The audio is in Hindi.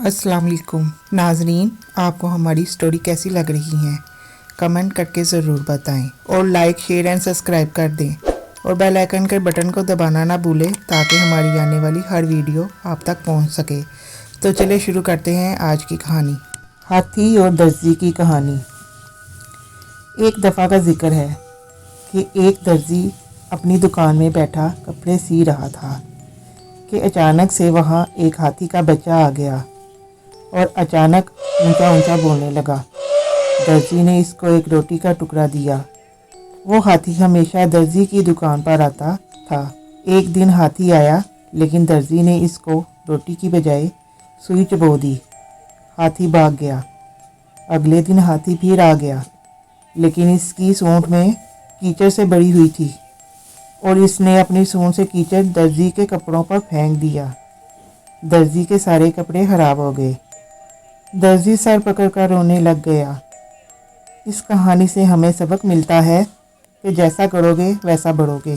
अस्सलाम वालेकुम नाजरीन, आपको हमारी स्टोरी कैसी लग रही है कमेंट करके ज़रूर बताएं और लाइक शेयर एंड सब्सक्राइब कर दें और बेल आइकन के बटन को दबाना ना भूलें ताकि हमारी आने वाली हर वीडियो आप तक पहुंच सके। तो चलिए शुरू करते हैं आज की कहानी। हाथी और दर्जी की कहानी। एक दफ़ा का जिक्र है कि एक दर्जी अपनी दुकान में बैठा कपड़े सी रहा था कि अचानक से वहाँ एक हाथी का बच्चा आ गया और अचानक ऊंचा ऊंचा बोलने लगा। दर्जी ने इसको एक रोटी का टुकड़ा दिया। वो हाथी हमेशा दर्जी की दुकान पर आता था। एक दिन हाथी आया लेकिन दर्जी ने इसको रोटी की बजाय सुई चबो दी। हाथी भाग गया। अगले दिन हाथी फिर आ गया लेकिन इसकी सूंड में कीचड़ से भरी हुई थी और इसने अपनी सूंड से कीचड़ दर्जी के कपड़ों पर फेंक दिया। दर्जी के सारे कपड़े खराब हो गए। दर्जी सर पकड़कर रोने लग गया। इस कहानी से हमें सबक मिलता है कि जैसा करोगे वैसा बढ़ोगे।